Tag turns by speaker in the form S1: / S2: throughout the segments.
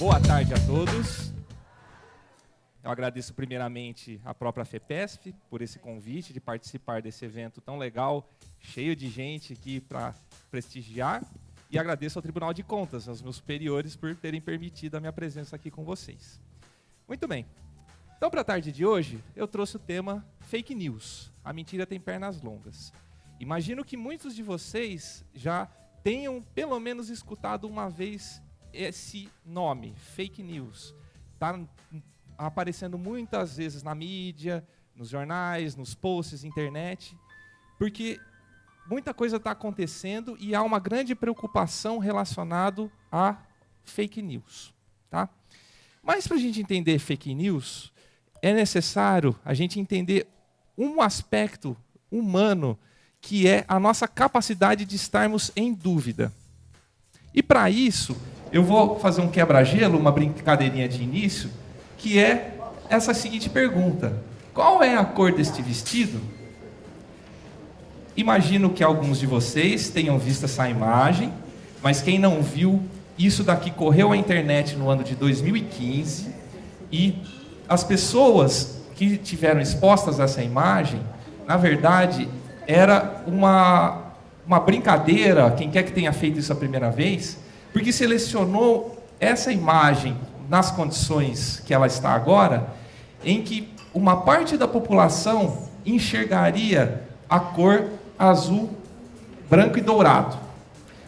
S1: Boa tarde a todos. Eu agradeço primeiramente à própria FEPESP por esse convite de participar desse evento tão legal, cheio de gente aqui para prestigiar. E agradeço ao Tribunal de Contas, aos meus superiores, por terem permitido a minha presença aqui com vocês. Muito bem. Então, para a tarde de hoje, eu trouxe o tema Fake News. A mentira tem pernas longas. Imagino que muitos de vocês já tenham, pelo menos, escutado uma vez esse nome, Fake News. Está aparecendo muitas vezes na mídia, nos jornais, nos posts, internet, porque muita coisa está acontecendo e há uma grande preocupação relacionada a fake news. Tá? Mas para a gente entender fake news, é necessário a gente entender um aspecto humano, que é a nossa capacidade de estarmos em dúvida. E para isso, eu vou fazer um quebra-gelo, uma brincadeirinha de início, que é essa seguinte pergunta: qual é a cor deste vestido? Imagino que alguns de vocês tenham visto essa imagem, mas quem não viu, isso daqui correu à internet no ano de 2015, e as pessoas que tiveram expostas a essa imagem, na verdade, era uma brincadeira, quem quer que tenha feito isso a primeira vez, porque selecionou essa imagem nas condições que ela está agora, em que uma parte da população enxergaria a cor azul, branco e dourado.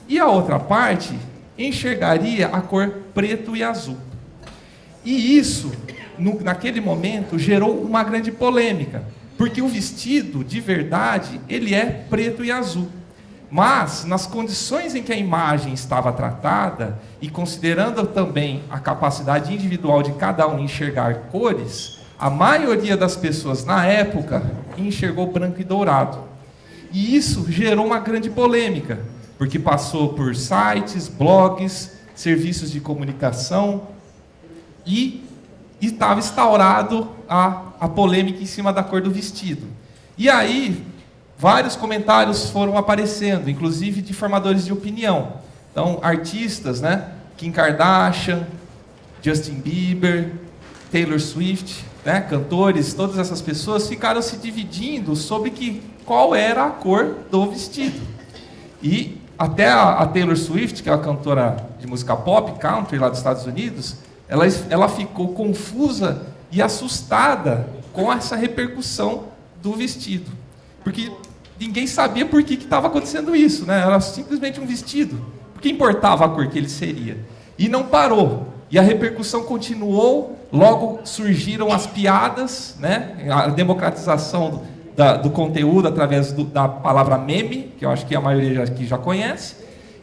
S1: E a outra parte enxergaria a cor preto e azul. E isso, naquele momento, gerou uma grande polêmica, porque o vestido, de verdade, ele é preto e azul. Mas, nas condições em que a imagem estava tratada, e considerando também a capacidade individual de cada um enxergar cores, a maioria das pessoas na época enxergou branco e dourado. E isso gerou uma grande polêmica, porque passou por sites, blogs, serviços de comunicação, e estava instaurado a polêmica em cima da cor do vestido. E aí, vários comentários foram aparecendo, inclusive de formadores de opinião. Então, artistas, né? Kim Kardashian, Justin Bieber, Taylor Swift, né? Cantores, todas essas pessoas ficaram se dividindo sobre qual era a cor do vestido. E até a Taylor Swift, que é uma cantora de música pop, country, lá dos Estados Unidos, ela ficou confusa e assustada com essa repercussão do vestido. Porque ninguém sabia por que estava acontecendo isso, né? Era simplesmente um vestido. Por que importava a cor que ele seria? E não parou. E a repercussão continuou, logo surgiram as piadas, né? A democratização do conteúdo através da palavra meme, que eu acho que a maioria aqui já conhece,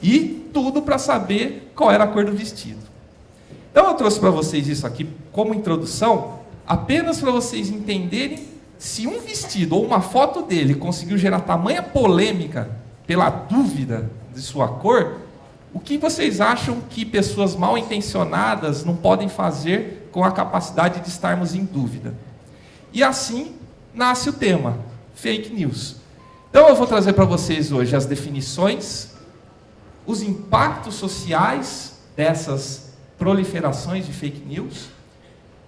S1: e tudo para saber qual era a cor do vestido. Então eu trouxe para vocês isso aqui como introdução, apenas para vocês entenderem se um vestido ou uma foto dele conseguiu gerar tamanha polêmica pela dúvida de sua cor, o que vocês acham que pessoas mal intencionadas não podem fazer com a capacidade de estarmos em dúvida? E assim nasce o tema, Fake News. Então eu vou trazer para vocês hoje as definições, os impactos sociais dessas proliferações de fake news,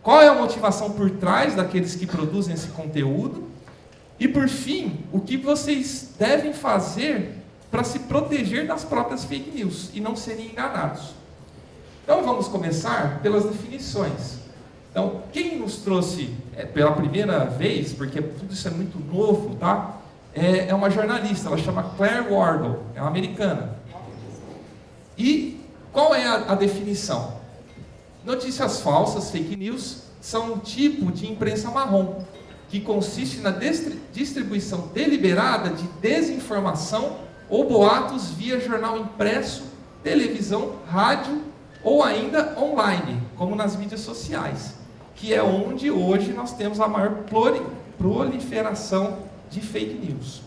S1: qual é a motivação por trás daqueles que produzem esse conteúdo, e por fim, o que vocês devem fazer para se proteger das próprias fake news e não serem enganados. Então vamos começar pelas definições. Então, quem nos trouxe pela primeira vez, porque tudo isso é muito novo, tá? É uma jornalista, ela chama Claire Wardle, é uma americana. E qual é a definição? Notícias falsas, fake news, são um tipo de imprensa marrom, que consiste na distribuição deliberada de desinformação ou boatos via jornal impresso, televisão, rádio ou ainda online, como nas mídias sociais, que é onde hoje nós temos a maior proliferação de fake news.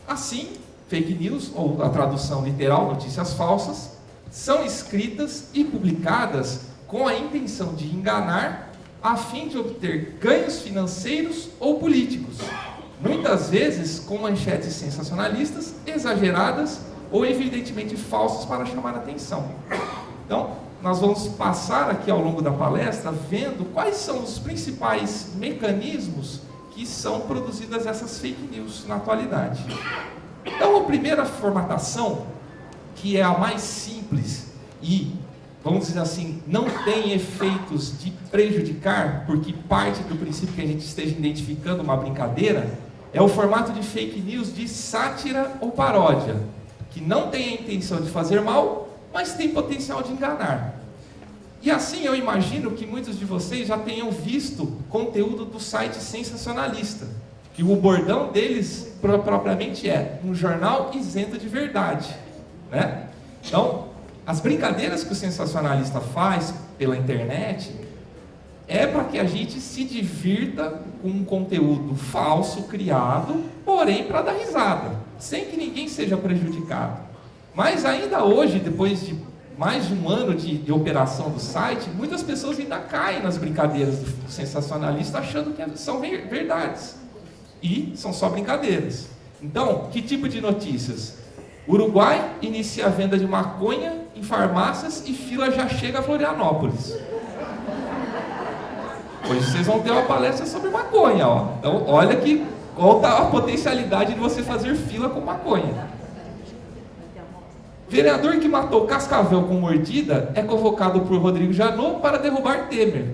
S1: Assim, fake news, ou a tradução literal, notícias falsas, são escritas e publicadas com a intenção de enganar, a fim de obter ganhos financeiros ou políticos, muitas vezes com manchetes sensacionalistas, exageradas ou evidentemente falsos para chamar a atenção. Então, nós vamos passar aqui ao longo da palestra vendo quais são os principais mecanismos que são produzidas essas fake news na atualidade. Então, a primeira formatação, que é a mais simples e, vamos dizer assim, não tem efeitos de prejudicar, porque parte do princípio que a gente esteja identificando uma brincadeira, é o formato de fake news de sátira ou paródia, que não tem a intenção de fazer mal, mas tem potencial de enganar. E assim eu imagino que muitos de vocês já tenham visto conteúdo do site sensacionalista, que o bordão deles propriamente é um jornal isento de verdade, né? Então, as brincadeiras que o sensacionalista faz pela internet é para que a gente se divirta com um conteúdo falso criado, porém para dar risada, sem que ninguém seja prejudicado. Mas ainda hoje, depois de mais de um ano de operação do site, muitas pessoas ainda caem nas brincadeiras do sensacionalista achando que são verdades. E são só brincadeiras. Então, que tipo de notícias? Uruguai inicia a venda de maconha em farmácias e fila já chega a Florianópolis. Hoje vocês vão ter uma palestra sobre maconha, ó. Então, olha qual está a potencialidade de você fazer fila com maconha. Vereador que matou cascavel com mordida é convocado por Rodrigo Janot para derrubar Temer.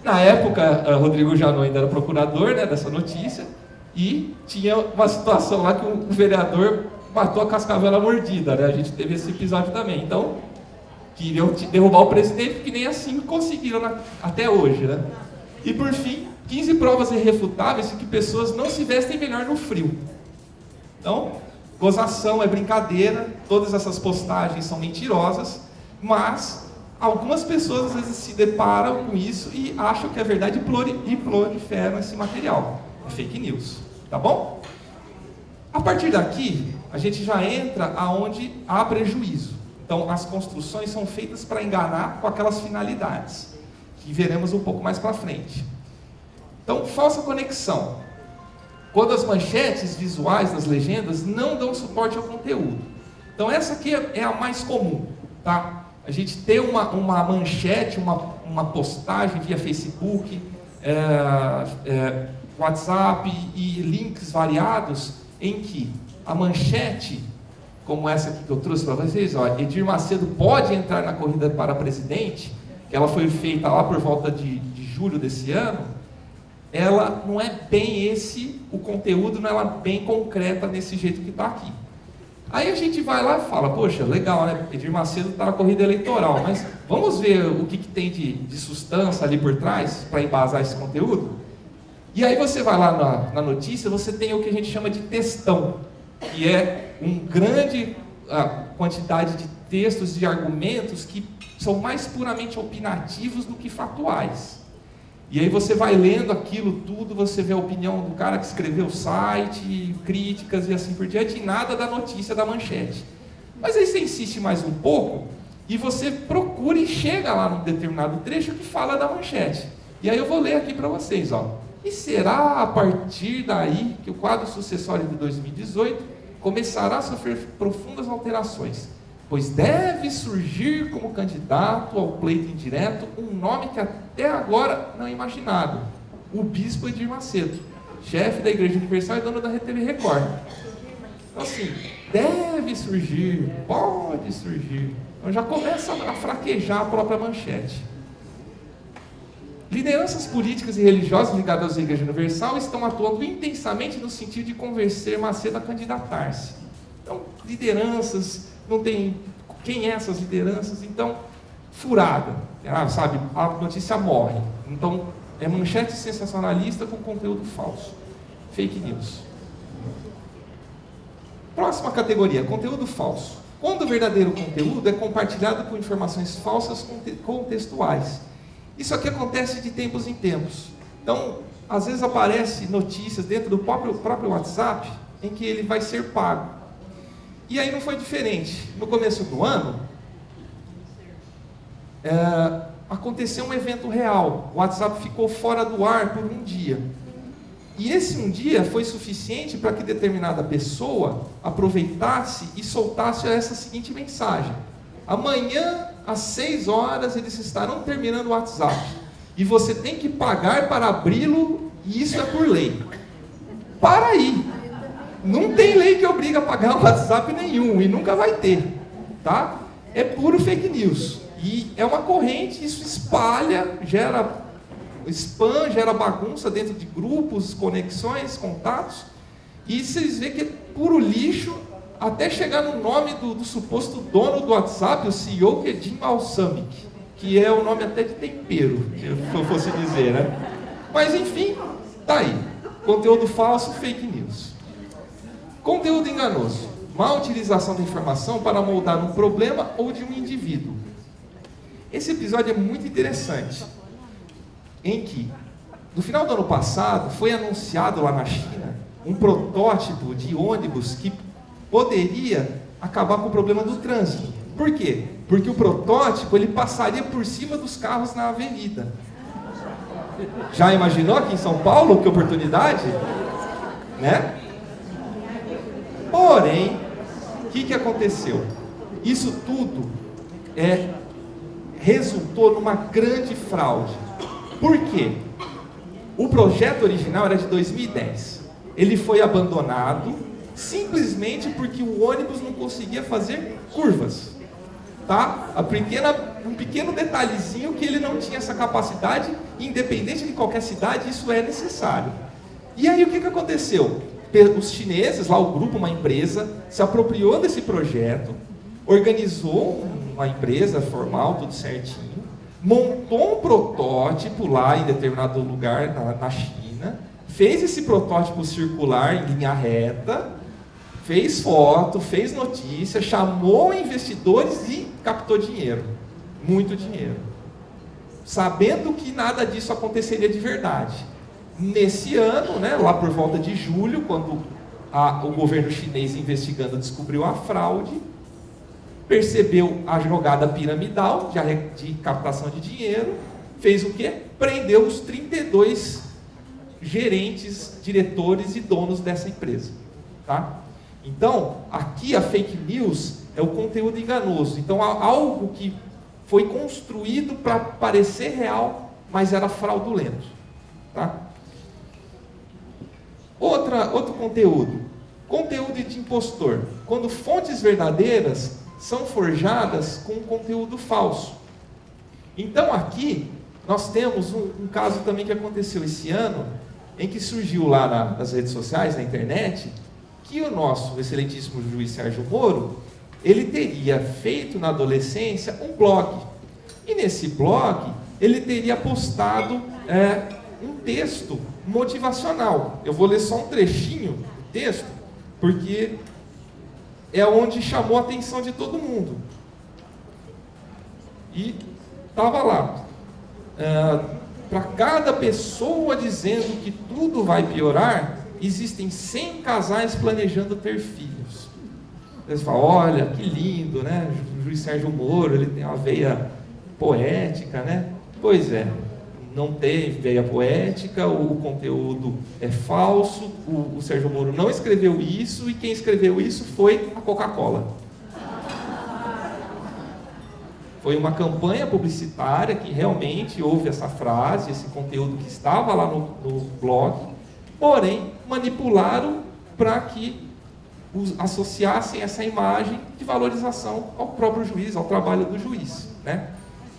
S1: Na época, Rodrigo Janot ainda era procurador, né, dessa notícia, e tinha uma situação lá que um vereador matou a cascavel mordida, né? A gente teve esse episódio também. Então, queriam derrubar o presidente, porque nem assim conseguiram até hoje, né? E por fim, 15 provas irrefutáveis de que pessoas não se vestem melhor no frio. Então, gozação, é brincadeira, todas essas postagens são mentirosas, mas algumas pessoas às vezes se deparam com isso e acham que é verdade e proliferam esse material. É fake news, tá bom? A partir daqui, a gente já entra aonde há prejuízo. Então, as construções são feitas para enganar com aquelas finalidades, que veremos um pouco mais para frente. Então, falsa conexão. Quando as manchetes visuais das legendas não dão suporte ao conteúdo. Então essa aqui é a mais comum, tá? A gente ter uma manchete, uma postagem via Facebook, WhatsApp e links variados, em que a manchete, como essa aqui que eu trouxe para vocês, ó, Edir Macedo pode entrar na corrida para presidente, que ela foi feita lá por volta de julho desse ano, ela não é bem esse, o conteúdo não é bem concreta desse jeito que está aqui. Aí a gente vai lá e fala, poxa, legal, né? Edir Macedo está na corrida eleitoral, mas vamos ver o que tem de substância ali por trás para embasar esse conteúdo? E aí você vai lá na notícia, você tem o que a gente chama de textão, que é uma grande quantidade de textos e argumentos que são mais puramente opinativos do que factuais. E aí você vai lendo aquilo tudo, você vê a opinião do cara que escreveu o site, críticas e assim por diante, e nada da notícia da manchete. Mas aí você insiste mais um pouco, e você procura e chega lá num determinado trecho que fala da manchete. E aí eu vou ler aqui para vocês, ó. E será a partir daí que o quadro sucessório de 2018 começará a sofrer profundas alterações, pois deve surgir como candidato ao pleito indireto um nome que até agora não é imaginado, o Bispo Edir Macedo, chefe da Igreja Universal e dono da TV Record. Então assim, deve surgir, pode surgir. Então já começa a fraquejar a própria manchete. Lideranças políticas e religiosas ligadas à Igreja Universal estão atuando intensamente no sentido de convencer Macedo a candidatar-se. Então, lideranças, não tem quem é essas lideranças, então, furada, sabe, a notícia morre. Então, é manchete sensacionalista com conteúdo falso, fake news. Próxima categoria, conteúdo falso. Quando o verdadeiro conteúdo é compartilhado com informações falsas contextuais. Isso aqui acontece de tempos em tempos. Então, às vezes aparece notícias dentro do próprio WhatsApp em que ele vai ser pago. E aí não foi diferente. No começo do ano, aconteceu um evento real. O WhatsApp ficou fora do ar por um dia. E esse um dia foi suficiente para que determinada pessoa aproveitasse e soltasse essa seguinte mensagem: amanhã, às 6 horas, eles estarão terminando o WhatsApp. E você tem que pagar para abri-lo, e isso é por lei. Para aí! Não tem lei que obriga a pagar o WhatsApp nenhum, e nunca vai ter. Tá? É puro fake news. E é uma corrente, isso espalha, gera spam, gera bagunça dentro de grupos, conexões, contatos, e vocês veem que é puro lixo, até chegar no nome do suposto dono do WhatsApp, o CEO, que é Jim Balsamic, que é o nome até de tempero, se eu fosse dizer, né? Mas enfim, tá aí, conteúdo falso, fake news. Conteúdo enganoso, má utilização da informação para moldar um problema ou de um indivíduo. Esse episódio é muito interessante, em que, no final do ano passado, foi anunciado lá na China um protótipo de ônibus que poderia acabar com o problema do trânsito. Por quê? Porque o protótipo ele passaria por cima dos carros na avenida. Já imaginou aqui em São Paulo que oportunidade? Né? Porém, o que aconteceu? Isso tudo resultou numa grande fraude. Por quê? O projeto original era de 2010. Ele foi abandonado simplesmente porque o ônibus não conseguia fazer curvas. Tá? Um pequeno detalhezinho que ele não tinha essa capacidade, independente de qualquer cidade, isso é necessário. E aí o que aconteceu? Os chineses, lá o grupo, uma empresa, se apropriou desse projeto, organizou uma empresa formal, tudo certinho, montou um protótipo lá em determinado lugar na China, fez esse protótipo circular em linha reta, fez foto, fez notícia, chamou investidores e captou dinheiro, muito dinheiro, sabendo que nada disso aconteceria de verdade. Nesse ano, né, lá por volta de julho, quando o governo chinês investigando descobriu a fraude, percebeu a jogada piramidal de captação de dinheiro, fez o quê? Prendeu os 32 gerentes, diretores e donos dessa empresa. Tá? Então, aqui a fake news é o conteúdo enganoso. Então, algo que foi construído para parecer real, mas era fraudulento. Tá? Outro conteúdo. Conteúdo de impostor. Quando fontes verdadeiras são forjadas com conteúdo falso. Então aqui nós temos um caso também que aconteceu esse ano, em que surgiu lá nas redes sociais, na internet, que o nosso excelentíssimo juiz Sérgio Moro, ele teria feito na adolescência um blog. E nesse blog ele teria postado um texto motivacional. Eu vou ler só um trechinho do texto, porque é onde chamou a atenção de todo mundo. E estava lá, para cada pessoa dizendo que tudo vai piorar, existem 100 casais planejando ter filhos. Eles falam, olha, que lindo, né? O juiz Sérgio Moro, ele tem uma veia poética, né? Pois é, não tem veia poética, o conteúdo é falso, o Sérgio Moro não escreveu isso, e quem escreveu isso foi a Coca-Cola. Foi uma campanha publicitária que realmente houve essa frase, esse conteúdo que estava lá no blog, porém manipularam para que associassem essa imagem de valorização ao próprio juiz, ao trabalho do juiz, né?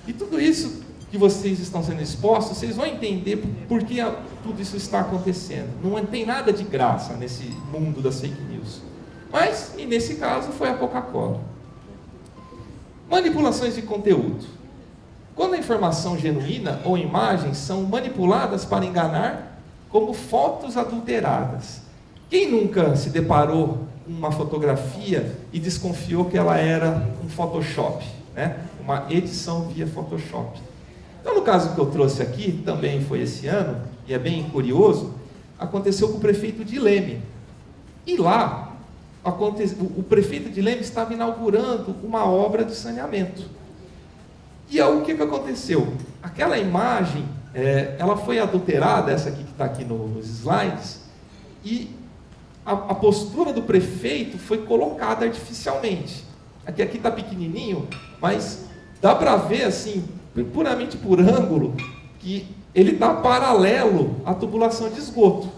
S1: E tudo isso que vocês estão sendo expostos, vocês vão entender por que tudo isso está acontecendo. Não tem nada de graça nesse mundo das fake news. Mas, e nesse caso, foi a Coca-Cola. Manipulações de conteúdo. Quando a informação genuína ou imagens são manipuladas para enganar, como fotos adulteradas. Quem nunca se deparou com uma fotografia e desconfiou que ela era um Photoshop, né? Uma edição via Photoshop? Então, no caso que eu trouxe aqui, também foi esse ano, e é bem curioso, aconteceu com o prefeito de Leme. E lá, o prefeito de Leme estava inaugurando uma obra de saneamento. E aí, o que aconteceu? Aquela imagem ela foi adulterada, essa aqui que está aqui nos slides, e a postura do prefeito foi colocada artificialmente. Aqui está pequenininho, mas dá para ver assim, puramente por ângulo, que ele está paralelo à tubulação de esgoto.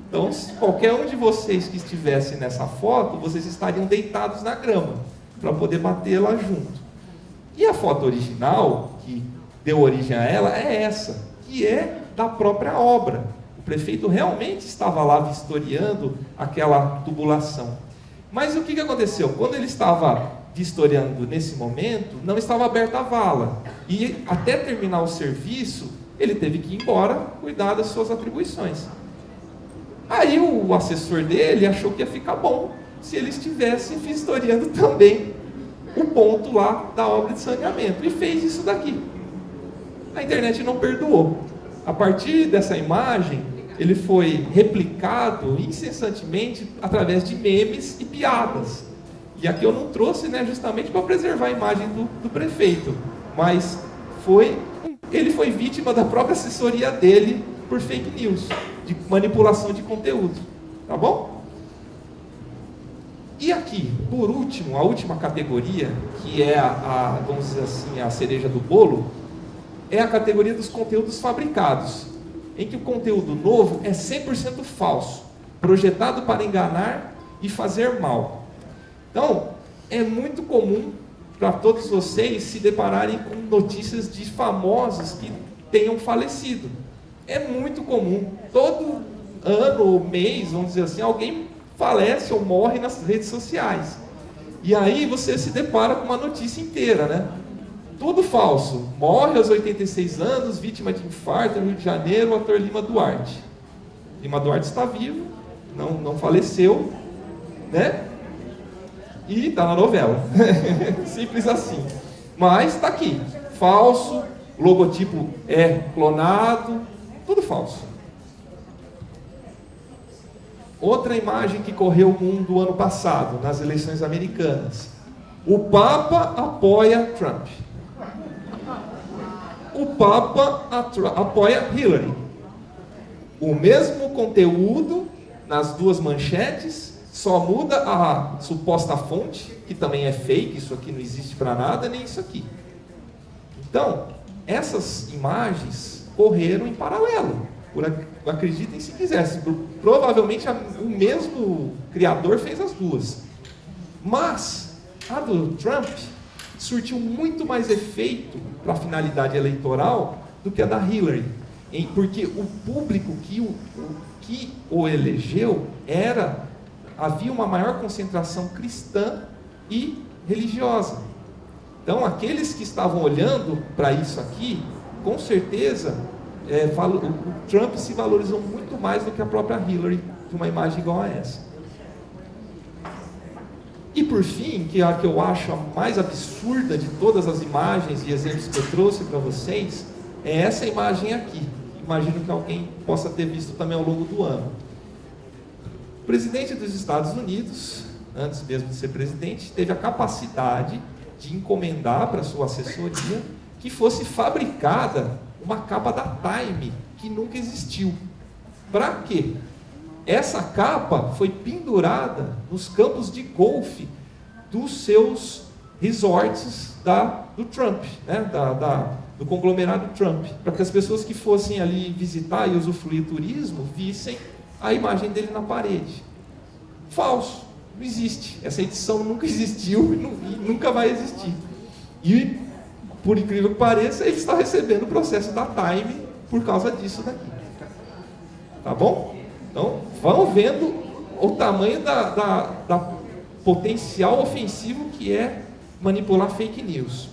S1: Então, se qualquer um de vocês que estivesse nessa foto, vocês estariam deitados na grama, para poder bater lá junto. E a foto original, que deu origem a ela, é essa, que é da própria obra. O prefeito realmente estava lá vistoriando aquela tubulação. Mas o que aconteceu? Quando ele estava vistoriando nesse momento, não estava aberta a vala. E até terminar o serviço, ele teve que ir embora cuidar das suas atribuições. Aí o assessor dele achou que ia ficar bom se ele estivesse vistoriando também o ponto lá da obra de saneamento. E fez isso daqui. A internet não perdoou. A partir dessa imagem, ele foi replicado incessantemente através de memes e piadas. E aqui eu não trouxe, justamente para preservar a imagem do prefeito. Mas ele foi vítima da própria assessoria dele por fake news, de manipulação de conteúdo. Tá bom? E aqui, por último, a última categoria, que é vamos dizer assim, a cereja do bolo, é a categoria dos conteúdos fabricados, em que o conteúdo novo é 100% falso, projetado para enganar e fazer mal. Então, é muito comum para todos vocês se depararem com notícias de famosos que tenham falecido. É muito comum, todo ano ou mês, vamos dizer assim, alguém falece ou morre nas redes sociais. E aí você se depara com uma notícia inteira, Tudo falso. Morre aos 86 anos, vítima de infarto no Rio de Janeiro, o ator Lima Duarte. Lima Duarte está vivo, não faleceu, E está na novela. Simples assim. Mas está aqui. Falso, logotipo é clonado, tudo falso. Outra imagem que correu o mundo ano passado, nas eleições americanas. O Papa apoia Trump. O Papa apoia Hillary. O mesmo conteúdo nas duas manchetes, só muda a suposta fonte, que também é fake, isso aqui não existe para nada, nem isso aqui. Então, essas imagens correram em paralelo. Acreditem se quisessem, provavelmente o mesmo criador fez as duas. Mas a do Trump surtiu muito mais efeito para a finalidade eleitoral do que a da Hillary, porque o público que o elegeu havia uma maior concentração cristã e religiosa. Então, aqueles que estavam olhando para isso aqui, com certeza, o Trump se valorizou muito mais do que a própria Hillary, de uma imagem igual a essa. E por fim, que é a que eu acho a mais absurda de todas as imagens e exemplos que eu trouxe para vocês, é essa imagem aqui. Imagino que alguém possa ter visto também ao longo do ano. O presidente dos Estados Unidos, antes mesmo de ser presidente, teve a capacidade de encomendar para sua assessoria que fosse fabricada uma capa da Time, que nunca existiu. Para quê? Essa capa foi pendurada nos campos de golfe dos seus resorts do Trump, do conglomerado Trump, para que as pessoas que fossem ali visitar e usufruir turismo vissem a imagem dele na parede. Falso, não existe. Essa edição nunca existiu e nunca vai existir. E, por incrível que pareça, ele está recebendo o processo da Time por causa disso daqui. Tá bom? Então, vão vendo o tamanho da potencial ofensivo que é manipular fake news.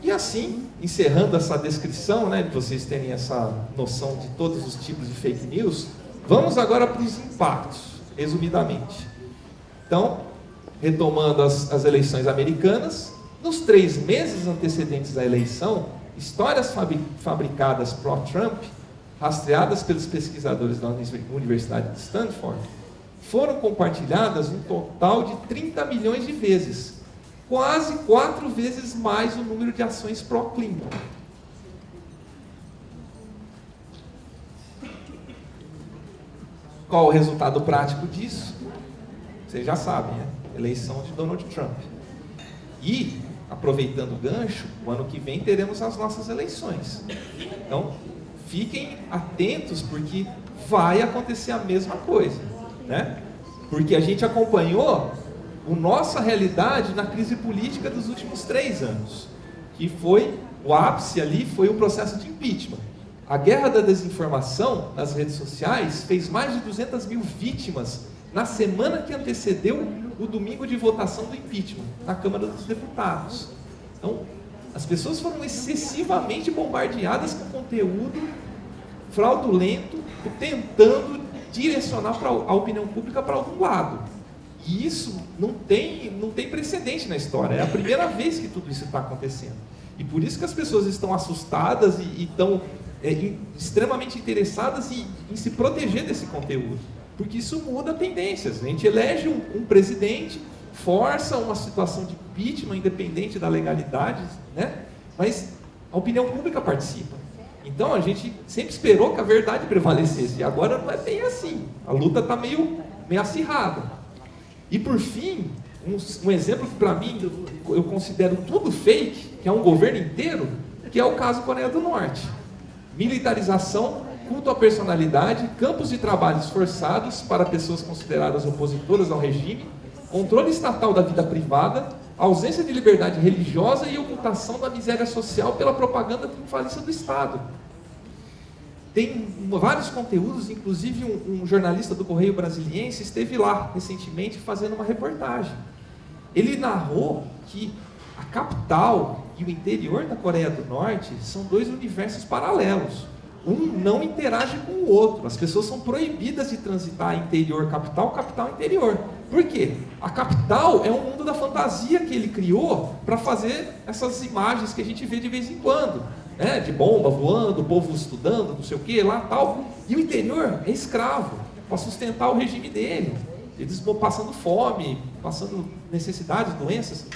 S1: E assim, encerrando essa descrição, de vocês terem essa noção de todos os tipos de fake news, vamos agora para os impactos, resumidamente. Então, retomando as eleições americanas, nos 3 meses antecedentes à eleição, histórias fabricadas pró-Trump, rastreadas pelos pesquisadores da Universidade de Stanford, foram compartilhadas um total de 30 milhões de vezes, quase 4 vezes mais o número de ações pró-Clinton. Qual o resultado prático disso? Vocês já sabem, né? Eleição de Donald Trump. E, aproveitando o gancho, o ano que vem teremos as nossas eleições. Então, fiquem atentos, porque vai acontecer a mesma coisa, né? Porque a gente acompanhou a nossa realidade na crise política dos últimos 3 anos, que foi, o ápice ali foi o processo de impeachment. A guerra da desinformação nas redes sociais fez mais de 200 mil vítimas na semana que antecedeu o domingo de votação do impeachment, na Câmara dos Deputados. Então, as pessoas foram excessivamente bombardeadas com conteúdo fraudulento, tentando direcionar a opinião pública para algum lado. E isso não tem precedente na história, é a primeira vez que tudo isso está acontecendo. E por isso que as pessoas estão assustadas e estão extremamente interessadas em se proteger desse conteúdo, porque isso muda tendências. A gente elege um presidente, força uma situação de impeachment independente da legalidade, né? Mas a opinião pública participa. Então a gente sempre esperou que a verdade prevalecesse, e agora não é bem assim. A luta está meio acirrada. E por fim, um exemplo que para mim eu considero tudo fake, que é um governo inteiro, que é o caso Coreia do Norte. Militarização, culto à personalidade, campos de trabalhos forçados para pessoas consideradas opositoras ao regime, controle estatal da vida privada, ausência de liberdade religiosa e ocultação da miséria social pela propaganda triunfalista do Estado. Tem vários conteúdos, inclusive um jornalista do Correio Brasiliense esteve lá recentemente fazendo uma reportagem. Ele narrou que a capital e o interior da Coreia do Norte são 2 universos paralelos. Um não interage com o outro. As pessoas são proibidas de transitar interior, capital, capital, interior. Por quê? A capital é um mundo da fantasia que ele criou para fazer essas imagens que a gente vê de vez em quando, né? De bomba voando, o povo estudando, não sei o que, lá tal. E o interior é escravo, para sustentar o regime dele. Eles vão passando fome, passando necessidades, doenças.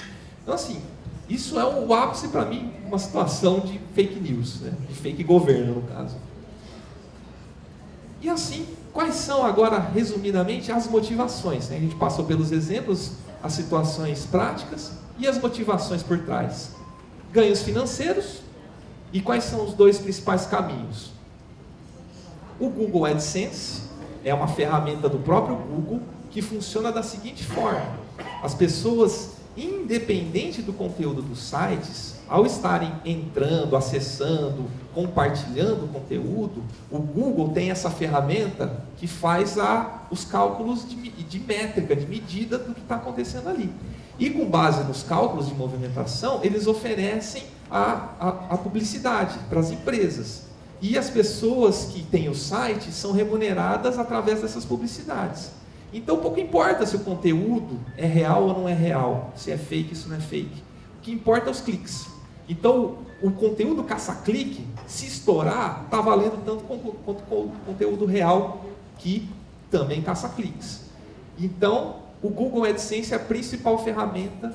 S1: Então assim, isso é o ápice para mim, uma situação de fake news, né? De fake governo no caso. E assim, quais são agora, resumidamente, as motivações, né? A gente passou pelos exemplos, as situações práticas e as motivações por trás. Ganhos financeiros, e quais são os 2 principais caminhos? O Google AdSense é uma ferramenta do próprio Google que funciona da seguinte forma: as pessoas, independente do conteúdo dos sites, ao estarem entrando, acessando, compartilhando o conteúdo, o Google tem essa ferramenta que faz os cálculos de métrica, de medida do que está acontecendo ali. E com base nos cálculos de movimentação, eles oferecem a publicidade para as empresas. E as pessoas que têm o site são remuneradas através dessas publicidades. Então pouco importa se o conteúdo é real ou não é real, se é fake ou se não é fake. O que importa é os cliques. Então o conteúdo caça-clique, se estourar, está valendo tanto quanto o conteúdo real, que também caça cliques. Então o Google AdSense é a principal ferramenta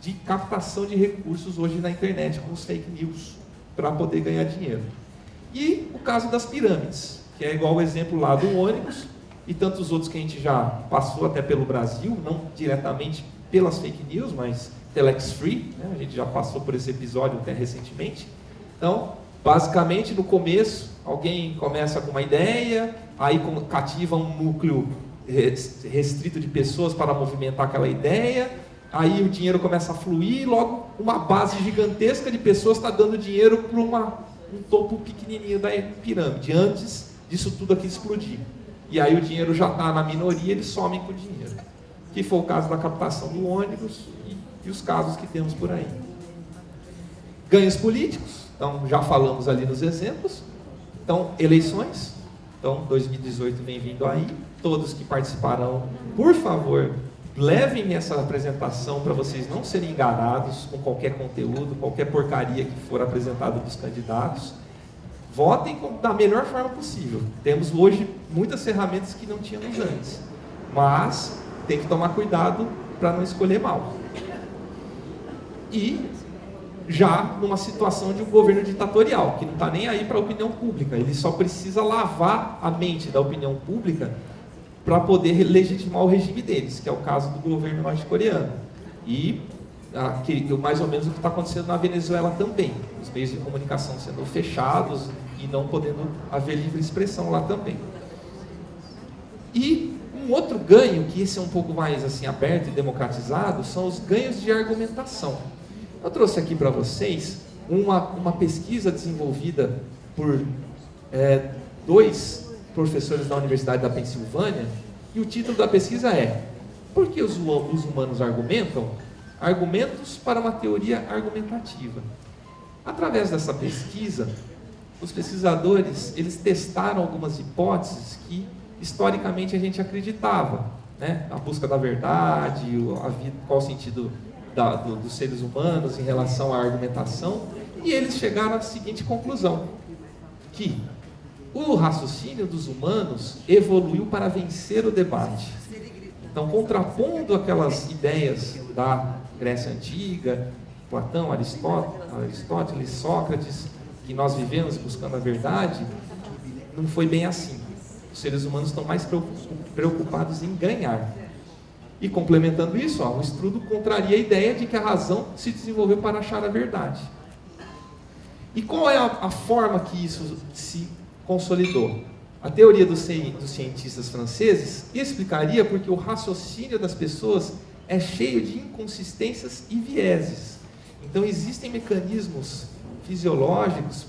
S1: de captação de recursos hoje na internet com os fake news, para poder ganhar dinheiro. E o caso das pirâmides, que é igual o exemplo lá do ônibus, e tantos outros que a gente já passou até pelo Brasil, não diretamente pelas fake news, mas Telex Free, né? A gente já passou por esse episódio até recentemente. Então, basicamente, no começo, alguém começa com uma ideia, aí cativa um núcleo restrito de pessoas para movimentar aquela ideia, aí o dinheiro começa a fluir, logo uma base gigantesca de pessoas está dando dinheiro para um topo pequenininho da pirâmide, antes disso tudo aqui explodir. E aí o dinheiro já está na minoria, eles somem com o dinheiro. Que foi o caso da captação do ônibus e os casos que temos por aí. Ganhos políticos, então já falamos ali nos exemplos. Então, eleições. Então, 2018 vem vindo aí. Todos que participarão, por favor, levem essa apresentação para vocês não serem enganados com qualquer conteúdo, qualquer porcaria que for apresentado dos candidatos. Votem da melhor forma possível. Temos hoje muitas ferramentas que não tínhamos antes, mas tem que tomar cuidado para não escolher mal. E já numa situação de um governo ditatorial, que não está nem aí para a opinião pública, ele só precisa lavar a mente da opinião pública para poder legitimar o regime deles, que é o caso do governo norte-coreano. E mais ou menos o que está acontecendo na Venezuela também, os meios de comunicação sendo fechados e não podendo haver livre expressão lá também. E um outro ganho, que esse é um pouco mais assim, aberto e democratizado, são os ganhos de argumentação. Eu trouxe aqui para vocês uma pesquisa desenvolvida por 2 professores da Universidade da Pensilvânia, e o título da pesquisa é: por que os humanos argumentam? Argumentos para uma teoria argumentativa. Através dessa pesquisa, os pesquisadores eles testaram algumas hipóteses que historicamente a gente acreditava, né? A busca da verdade, qual o sentido dos seres humanos em relação à argumentação, e eles chegaram à seguinte conclusão: que o raciocínio dos humanos evoluiu para vencer o debate. Então, contrapondo aquelas ideias da Grécia Antiga, Platão, Aristóteles, Sócrates, que nós vivemos buscando a verdade, não foi bem assim. Os seres humanos estão mais preocupados em ganhar. E complementando isso, o estudo contraria a ideia de que a razão se desenvolveu para achar a verdade. E qual é a forma que isso se consolidou? A teoria dos cientistas franceses explicaria porque o raciocínio das pessoas é cheio de inconsistências e vieses. Então existem mecanismos fisiológicos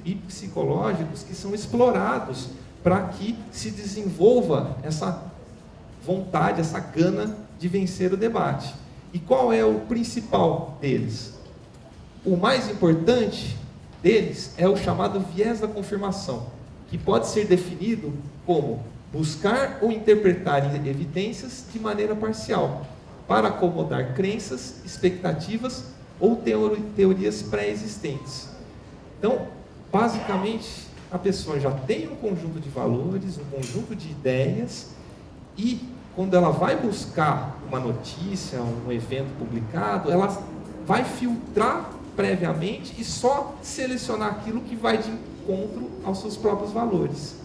S1: e psicológicos que são explorados para que se desenvolva essa vontade, essa gana de vencer o debate. E qual é o principal deles? O mais importante deles é o chamado viés da confirmação, que pode ser definido como buscar ou interpretar evidências de maneira parcial, para acomodar crenças, expectativas ou teorias pré-existentes. Então, basicamente, a pessoa já tem um conjunto de valores, um conjunto de ideias, e quando ela vai buscar uma notícia, um evento publicado, ela vai filtrar previamente e só selecionar aquilo que vai de encontro aos seus próprios valores.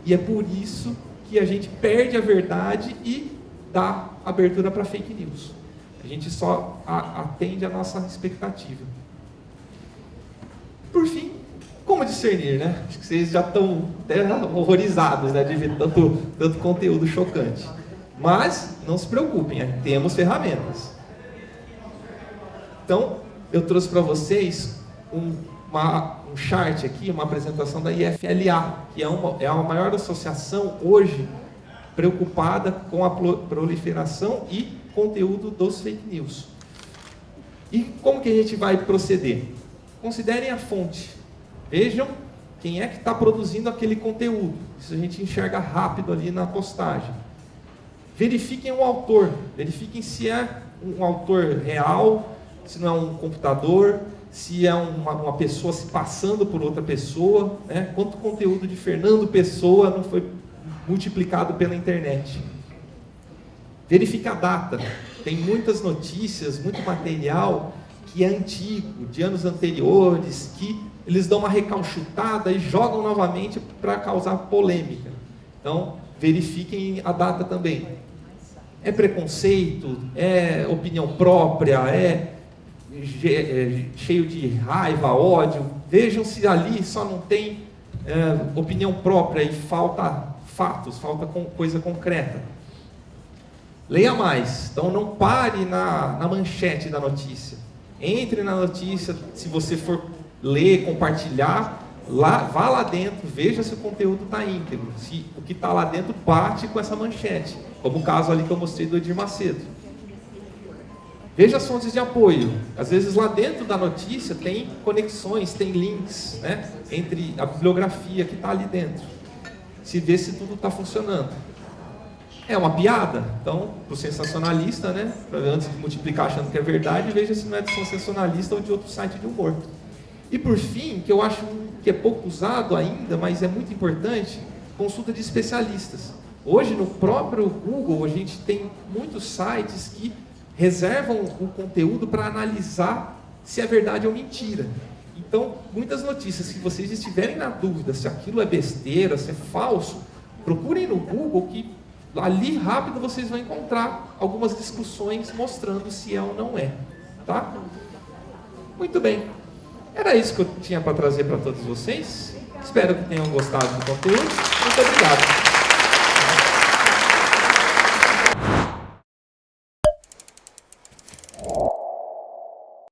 S1: E é por isso que a gente perde a verdade e dá abertura para fake news. A gente só atende a nossa expectativa. Por fim, como discernir, né? Acho que vocês já estão até horrorizados, né, de ver tanto conteúdo chocante. Mas não se preocupem, temos ferramentas. Então, eu trouxe para vocês um chart aqui, uma apresentação da IFLA, que é a maior associação hoje preocupada com a proliferação e conteúdo dos fake news. E como que a gente vai proceder? Considerem a fonte. Vejam quem é que está produzindo aquele conteúdo. Isso a gente enxerga rápido ali na postagem. Verifiquem o autor. Verifiquem se é um autor real, se não é um computador, se é uma pessoa se passando por outra pessoa, né? Quanto conteúdo de Fernando Pessoa não foi multiplicado pela internet. Verifique a data. Tem muitas notícias, muito material que é antigo, de anos anteriores, que eles dão uma recalchutada e jogam novamente para causar polêmica. Então, verifiquem a data também. É preconceito? É opinião própria? É cheio de raiva, ódio? Vejam se ali só não tem opinião própria e falta fatos, falta coisa concreta. Leia mais. Então não pare na manchete da notícia. Entre na notícia, se você for ler, compartilhar, vá lá dentro, veja se o conteúdo está íntegro, se o que está lá dentro bate com essa manchete, como o caso ali que eu mostrei do Edir Macedo. Veja as fontes de apoio. Às vezes lá dentro da notícia tem conexões, tem links, né, entre a bibliografia que está ali dentro. Se vê se tudo está funcionando. É uma piada? Então, para o sensacionalista, né, antes de multiplicar achando que é verdade, veja se não é de sensacionalista ou de outro site de humor. E por fim, que eu acho que é pouco usado ainda, mas é muito importante, consulta de especialistas. Hoje, no próprio Google, a gente tem muitos sites que reservam o conteúdo para analisar se é verdade ou mentira. Então, muitas notícias, se vocês estiverem na dúvida se aquilo é besteira, se é falso, procurem no Google que ali rápido vocês vão encontrar algumas discussões mostrando se é ou não é, tá? Muito bem, era isso que eu tinha para trazer para todos vocês. Espero que tenham gostado do conteúdo. Muito obrigado.